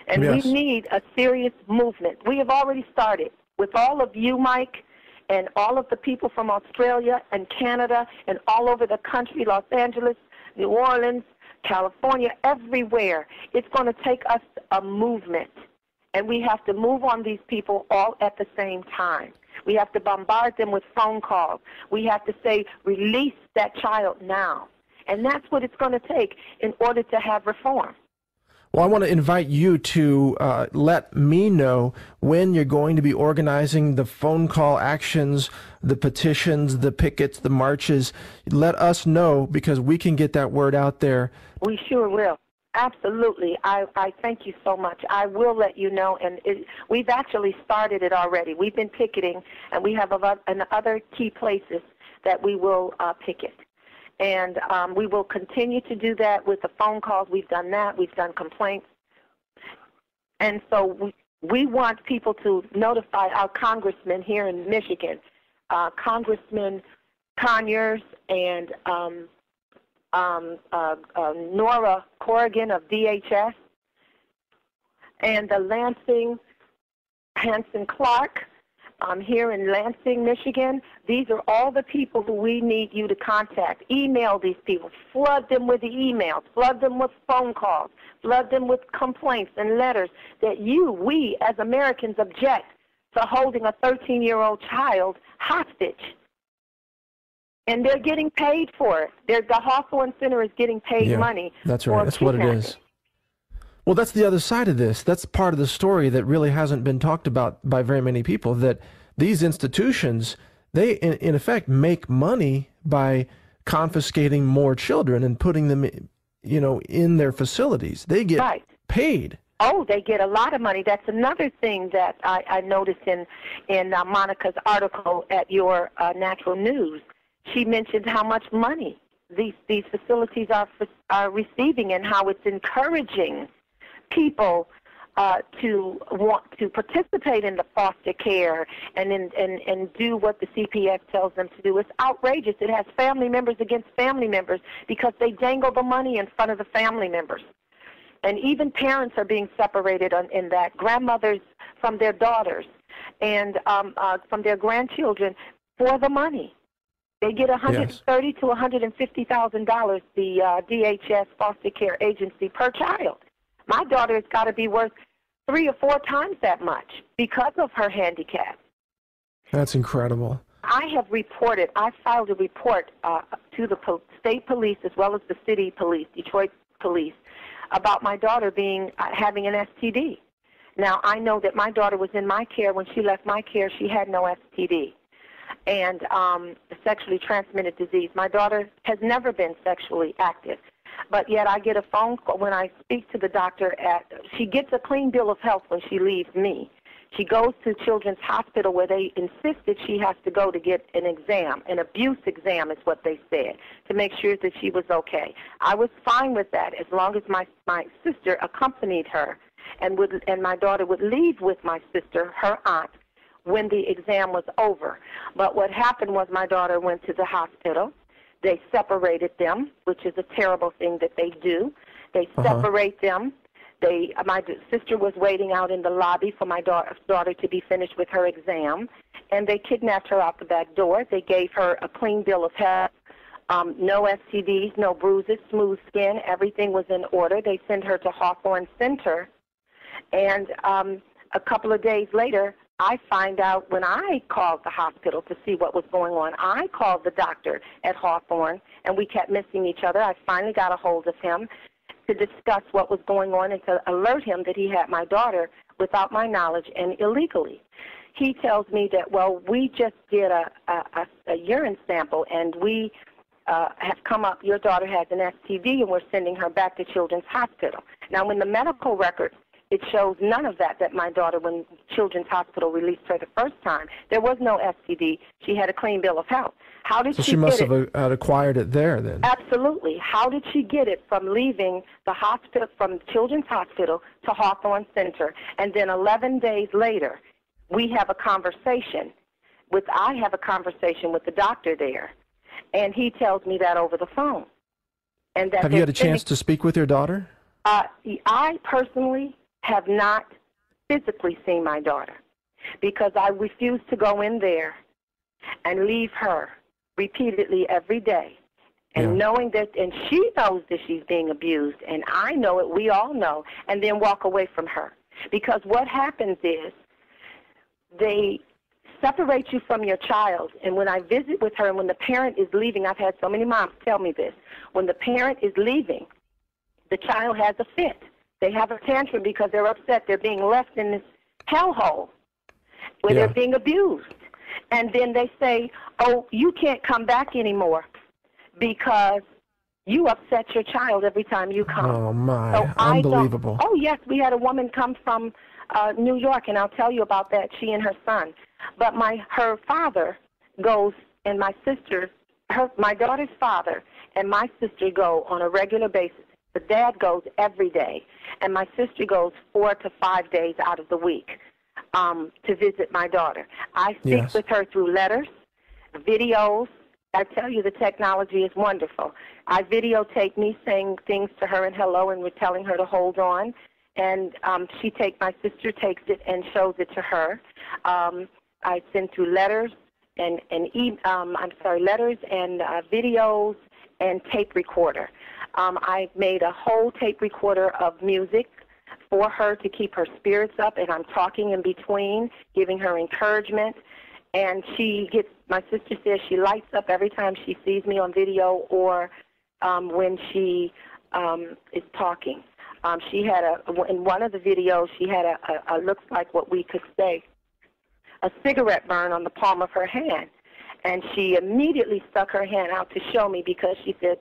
Speaker 15: And we need a serious movement. We have already started with all of you, Mike, and all of the people from Australia and Canada and all over the country, Los Angeles, New Orleans, California, everywhere. It's going to take us a movement, and we have to move on these people all at the same time. We have to bombard them with phone calls. We have to say, release that child now. And that's what it's going to take in order to have reform.
Speaker 14: Well, I want to invite you to let me know when you're going to be organizing the phone call actions, the petitions, the pickets, the marches. Let us know, because we can get that word out there.
Speaker 15: We sure will. Absolutely. I thank you so much. I will let you know, and we've actually started it already. We've been picketing, and we have other key places that we will picket. And we will continue to do that with the phone calls. We've done that. We've done complaints. And so we want people to notify our congressmen here in Michigan, Congressman Conyers and Nora Corrigan of DHS, and the Lansing, Hanson Clark, here in Lansing, Michigan. These are all the people who we need you to contact. Email these people. Flood them with emails. Flood them with phone calls. Flood them with complaints and letters that we as Americans object to holding a 13-year-old child hostage. And they're getting paid for it. The Hawthorne Center is getting paid money.
Speaker 14: That's right. That's what it is. Well, that's the other side of this. That's part of the story that really hasn't been talked about by very many people, that these institutions, they, in effect, make money by confiscating more children and putting them, in their facilities. They get paid.
Speaker 15: Oh, they get a lot of money. That's another thing that I noticed in Monica's article at your Natural News. She mentioned how much money these facilities are receiving, and how it's encouraging people to want to participate in the foster care and do what the CPS tells them to do. It's outrageous. It has family members against family members because they dangle the money in front of the family members. And even parents are being separated in that, grandmothers from their daughters and from their grandchildren for the money. They get $130,000 to $150,000, the DHS foster care agency, per child. My daughter has got to be worth 3 or 4 times that much because of her handicap.
Speaker 14: That's incredible.
Speaker 15: I filed a report to the state police as well as the city police, Detroit police, about my daughter having an STD. Now, I know that my daughter was in my care. When she left my care, she had no STD and sexually transmitted disease. My daughter has never been sexually active. But yet I get a phone call when I speak to the doctor she gets a clean bill of health when she leaves me. She goes to Children's Hospital where they insist that she has to go to get an exam, an abuse exam is what they said, to make sure that she was okay. I was fine with that as long as my sister accompanied her and my daughter would leave with my sister, her aunt, when the exam was over. But what happened was my daughter went to the hospital. They separated them, which is a terrible thing that they do. They separate them. My sister was waiting out in the lobby for my daughter to be finished with her exam, and they kidnapped her out the back door. They gave her a clean bill of health, no STDs, no bruises, smooth skin. Everything was in order. They sent her to Hawthorne Center, and a couple of days later, I find out when I called the hospital to see what was going on. I called the doctor at Hawthorne, and we kept missing each other. I finally got a hold of him to discuss what was going on and to alert him that he had my daughter without my knowledge and illegally. He tells me that, well, we just did a urine sample, and we have come up, your daughter has an STD, and we're sending her back to Children's Hospital. Now, when the medical records, it shows none of that my daughter, when Children's Hospital released her the first time, there was no STD. She had a clean bill of health. How did she
Speaker 14: must
Speaker 15: get it?
Speaker 14: have acquired it there then.
Speaker 15: Absolutely. How did she get it from leaving the hospital, from Children's Hospital to Hawthorne Center? And then 11 days later, I have a conversation with the doctor there, and he tells me that over the phone. And that
Speaker 14: have you had a chance to speak with your daughter?
Speaker 15: I personally have not physically seen my daughter because I refuse to go in there and leave her repeatedly every day. And knowing that, and she knows that she's being abused, and I know it, we all know, and then walk away from her. Because what happens is they separate you from your child, and when I visit with her and when the parent is leaving, I've had so many moms tell me this, when the parent is leaving, the child has a fit. They have a tantrum because they're upset. They're being left in this hellhole where they're being abused. And then they say, oh, you can't come back anymore because you upset your child every time you come.
Speaker 14: Oh, my.
Speaker 15: So
Speaker 14: unbelievable.
Speaker 15: Oh, yes, we had a woman come from New York, and I'll tell you about that, she and her son. But her father goes, and my daughter's father and my sister go on a regular basis. The dad goes every day, and my sister goes 4 to 5 days out of the week to visit my daughter. I speak with her through letters, videos. I tell you, the technology is wonderful. I videotape me saying things to her and hello, and we're telling her to hold on. And my sister takes it and shows it to her. I send through letters letters and videos and tape recorder. I made a whole tape recorder of music for her to keep her spirits up, and I'm talking in between, giving her encouragement. And my sister says she lights up every time she sees me on video or when she is talking. She had in one of the videos, she had a looks like what we could say, a cigarette burn on the palm of her hand. And she immediately stuck her hand out to show me because she said,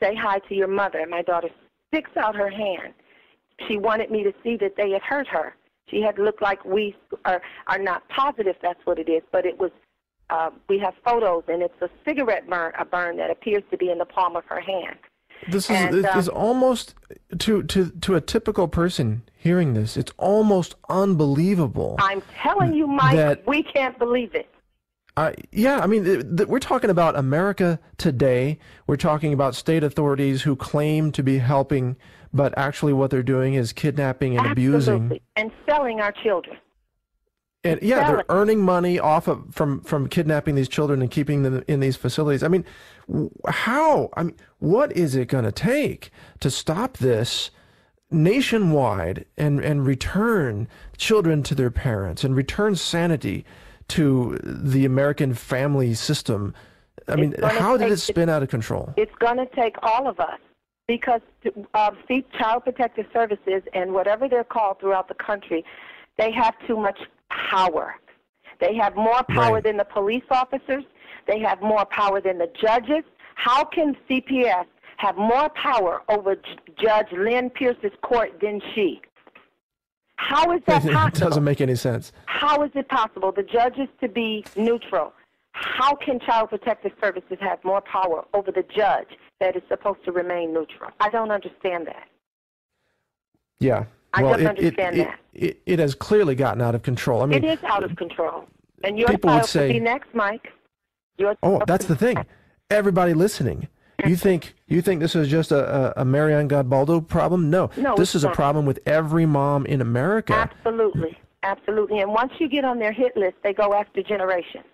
Speaker 15: say hi to your mother. And my daughter sticks out her hand. She wanted me to see that they had hurt her. She had looked like we are not positive that's what it is, but it was, we have photos, and it's a cigarette burn, that appears to be in the palm of her hand.
Speaker 14: This is almost, to a typical person hearing this, it's almost unbelievable.
Speaker 15: I'm telling you, Mike, we can't believe it.
Speaker 14: We're talking about America today. We're talking about state authorities who claim to be helping, but actually what they're doing is kidnapping and abusing.
Speaker 15: And selling our children.
Speaker 14: And they're earning money from kidnapping these children and keeping them in these facilities. I mean, what is it going to take to stop this nationwide and return children to their parents and return sanity to the American family system? I mean, how did it spin out of control?
Speaker 15: It's going to take all of us because Child Protective Services and whatever they're called throughout the country, they have too much power. They have more power than the police officers. They have more power than the judges. How can CPS have more power over Judge Lynn Pierce's court than she? How is that possible?
Speaker 14: It doesn't make any sense.
Speaker 15: How is it possible? The judge is to be neutral. How can Child Protective Services have more power over the judge that is supposed to remain neutral? I don't understand that.
Speaker 14: Yeah.
Speaker 15: I don't understand that.
Speaker 14: It has clearly gotten out of control. I mean,
Speaker 15: it is out of control. And your
Speaker 14: people would
Speaker 15: child
Speaker 14: say,
Speaker 15: could be next, Mike.
Speaker 14: That's the thing. Everybody listening, you think this is just a Marianne Godbaldo problem? No, this is a problem with every mom in America.
Speaker 15: Absolutely, absolutely. And once you get on their hit list, they go after generations.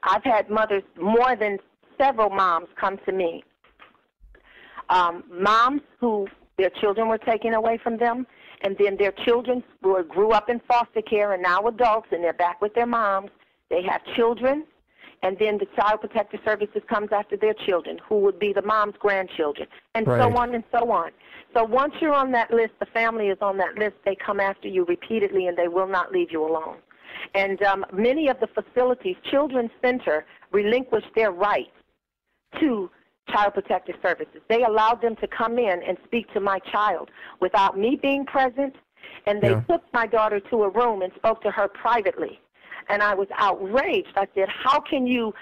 Speaker 15: I've had mothers, more than several moms, come to me. Moms who their children were taken away from them, and then their children grew up in foster care and now adults, and they're back with their moms. They have children, and then the Child Protective Services comes after their children, who would be the mom's grandchildren, and so on and so on. So once you're on that list, the family is on that list, they come after you repeatedly, and they will not leave you alone. And many of the facilities, Children's Center, relinquished their rights to Child Protective Services. They allowed them to come in and speak to my child without me being present, and they took my daughter to a room and spoke to her privately. And I was outraged. I said, how can you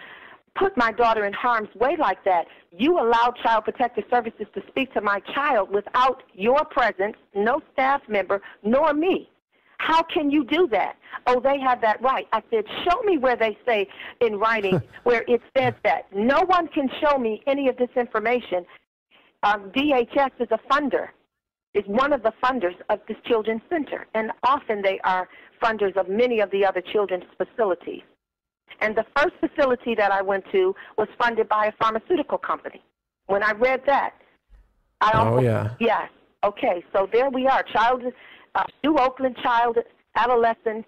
Speaker 15: put my daughter in harm's way like that? You allowed Child Protective Services to speak to my child without your presence, no staff member, nor me. How can you do that? Oh, they have that right. I said, show me where they say in writing where it says that. No one can show me any of this information. DHS is a funder, is one of the funders of this Children's Center, and often they are funders of many of the other children's facilities. And the first facility that I went to was funded by a pharmaceutical company. When I read that, yes. Okay, so there we are. New Oakland Child, Adolescent,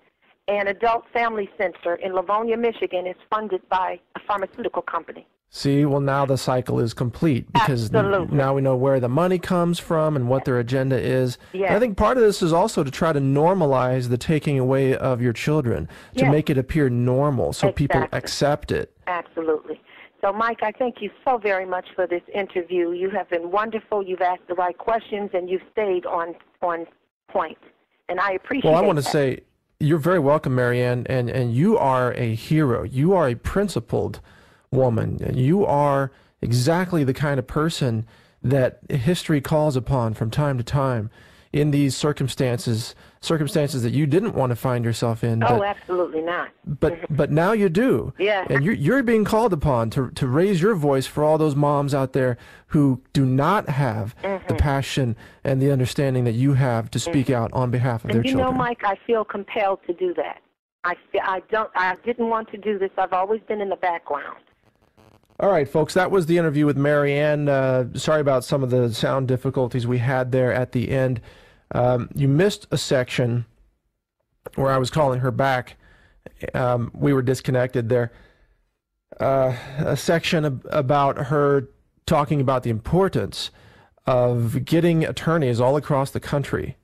Speaker 15: and Adult Family Center in Livonia, Michigan is funded by a pharmaceutical company.
Speaker 14: See, well, now the cycle is complete because now we know where the money comes from and what their agenda is.
Speaker 15: Yes.
Speaker 14: And I think part of this is also to try to normalize the taking away of your children, to make it appear normal so people accept it.
Speaker 15: Absolutely. So, Mike, I thank you so very much for this interview. You have been wonderful. You've asked the right questions, and you've stayed on point. And I appreciate
Speaker 14: Well, I want to
Speaker 15: that.
Speaker 14: say you're very welcome, Marianne, and you are a hero. You are a principled woman. You are exactly the kind of person that history calls upon from time to time in these circumstances that you didn't want to find yourself in.
Speaker 15: Oh, absolutely not.
Speaker 14: But now you do.
Speaker 15: Yeah.
Speaker 14: And you're being called upon to raise your voice for all those moms out there who do not have the passion and the understanding that you have to speak out on behalf of their children.
Speaker 15: And you know, Mike, I feel compelled to do that. I didn't want to do this. I've always been in the background.
Speaker 14: All right, folks, that was the interview with Marianne. Sorry about some of the sound difficulties we had there at the end. You missed a section where I was calling her back. We were disconnected there. A section about her talking about the importance of getting attorneys all across the country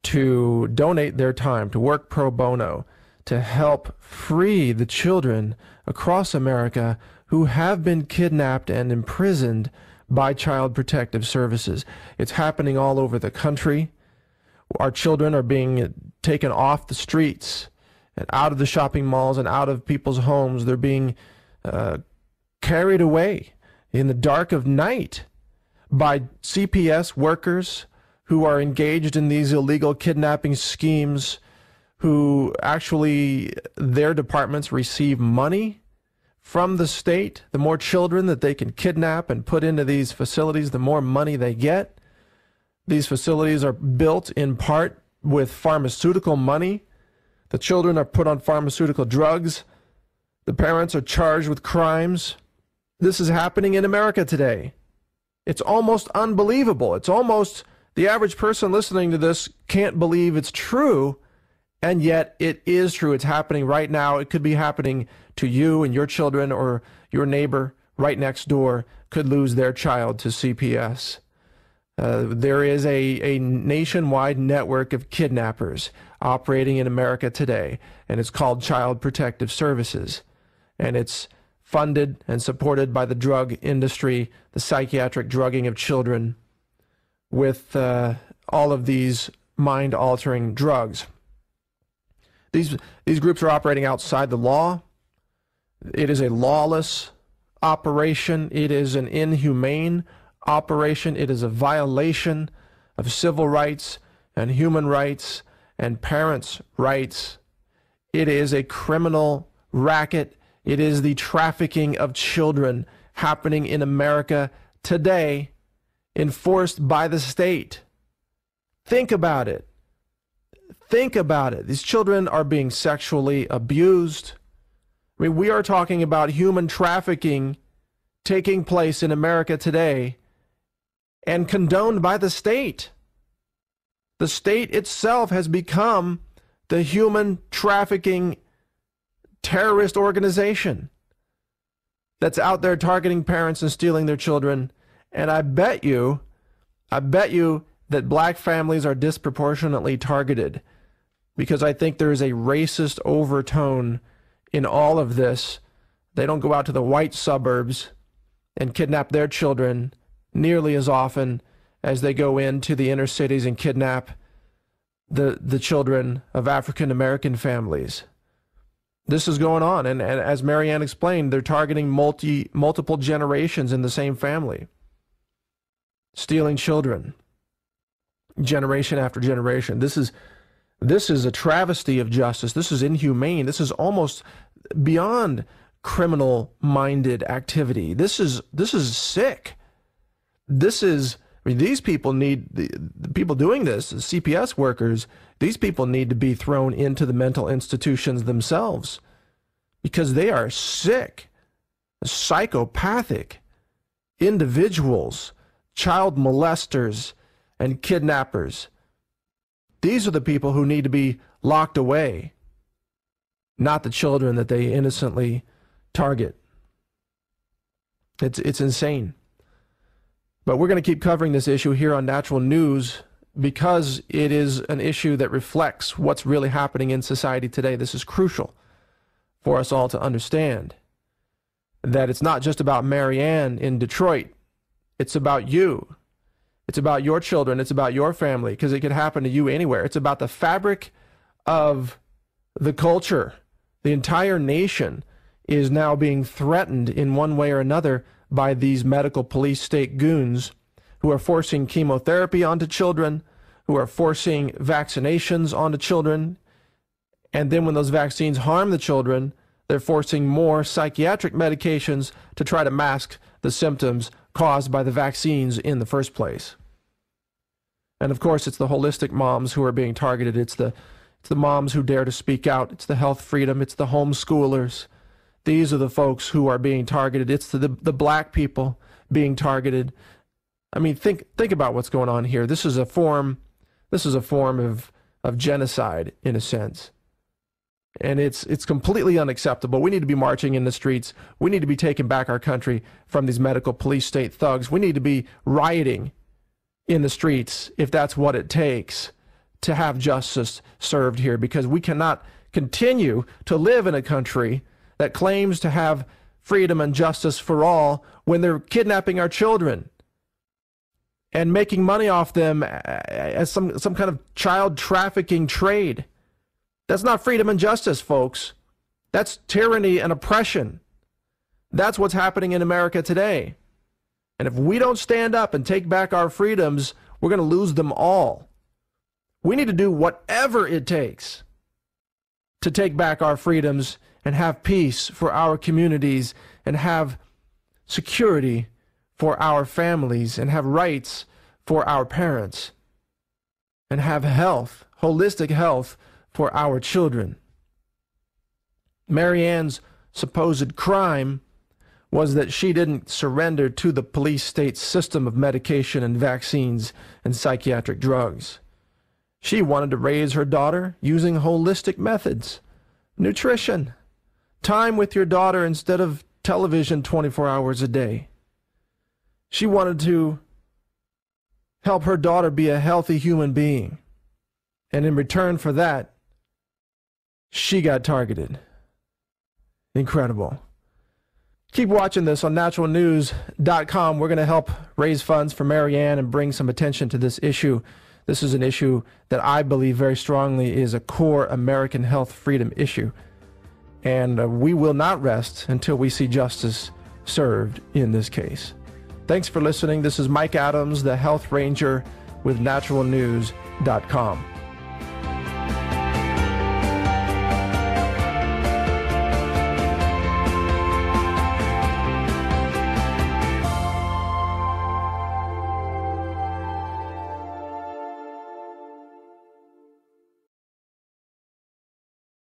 Speaker 14: to donate their time, to work pro bono, to help free the children across America who have been kidnapped and imprisoned by Child Protective Services. It's happening all over the country. Our children are being taken off the streets and out of the shopping malls and out of people's homes. They're being carried away in the dark of night by CPS workers who are engaged in these illegal kidnapping schemes, who actually, their departments receive money from the state. The more children that they can kidnap and put into these facilities, the more money they get. These facilities are built in part with pharmaceutical money. The children are put on pharmaceutical drugs. The parents are charged with crimes. This is happening in America today. It's almost unbelievable. It's almost, the average person listening to this can't believe it's true, and yet it is true. It's happening right now. It could be happening to you and your children, or your neighbor right next door could lose their child to CPS. There is a nationwide network of kidnappers operating in America today, and it's called Child Protective Services. And it's funded and supported by the drug industry, the psychiatric drugging of children, with all of these mind-altering drugs. These groups are operating outside the law. It is a lawless operation. It is an inhumane operation. It is a violation of civil rights and human rights and parents' rights. It is a criminal racket. It is the trafficking of children happening in America today, enforced by the state. Think about it. Think about it. These children are being sexually abused. I mean, we are talking about human trafficking taking place in America today and condoned by the state. The state itself has become the human trafficking terrorist organization that's out there targeting parents and stealing their children. And I bet you that black families are disproportionately targeted, because I think there is a racist overtone in all of this. They don't go out to the white suburbs and kidnap their children nearly as often as they go into the inner cities and kidnap the children of African American families. This is going on, and as Marianne explained, they're targeting multiple generations in the same family, stealing children, generation after generation. This is a travesty of justice. This is inhumane. This is almost beyond criminal-minded activity. This is sick. These people need, the people doing this, the CPS workers, these people need to be thrown into the mental institutions themselves, because they are sick, psychopathic individuals, child molesters and kidnappers. These are the people who need to be locked away, not the children that they innocently target. It's insane. But we're going to keep covering this issue here on Natural News, because it is an issue that reflects what's really happening in society today. This is crucial for us all to understand, that it's not just about Marianne in Detroit. It's about you. It's about your children. It's about your family, because it could happen to you anywhere. It's about the fabric of the culture. The entire nation is now being threatened in one way or another by these medical police state goons who are forcing chemotherapy onto children, who are forcing vaccinations onto children, and then when those vaccines harm the children, they're forcing more psychiatric medications to try to mask the symptoms caused by the vaccines in the first place. And of course, it's the holistic moms who are being targeted. It's the moms who dare to speak out. It's the health freedom. It's the homeschoolers. These are the folks who are being targeted. It's the black people being targeted. I mean, think about what's going on here. This is a form of genocide, in a sense. And it's completely unacceptable. We need to be marching in the streets. We need to be taking back our country from these medical police state thugs. We need to be rioting in the streets, if that's what it takes, to have justice served here, because we cannot continue to live in a country that claims to have freedom and justice for all when they're kidnapping our children and making money off them as some kind of child trafficking trade. That's not freedom and justice, folks. That's tyranny and oppression. That's what's happening in America today. And if we don't stand up and take back our freedoms, we're going to lose them all. We need to do whatever it takes to take back our freedoms and have peace for our communities and have security for our families and have rights for our parents and have health, holistic health for our children. Marianne's supposed crime was that she didn't surrender to the police state system of medication and vaccines and psychiatric drugs. She wanted to raise her daughter using holistic methods, nutrition, time with your daughter instead of television 24 hours a day. She wanted to help her daughter be a healthy human being. And in return for that, she got targeted. Incredible. Keep watching this on naturalnews.com. We're going to help raise funds for Marianne and bring some attention to this issue This is an issue that I believe very strongly is a core American health freedom issue. And we will not rest until we see justice served in this case. Thanks for listening. This is Mike Adams, the Health Ranger with naturalnews.com.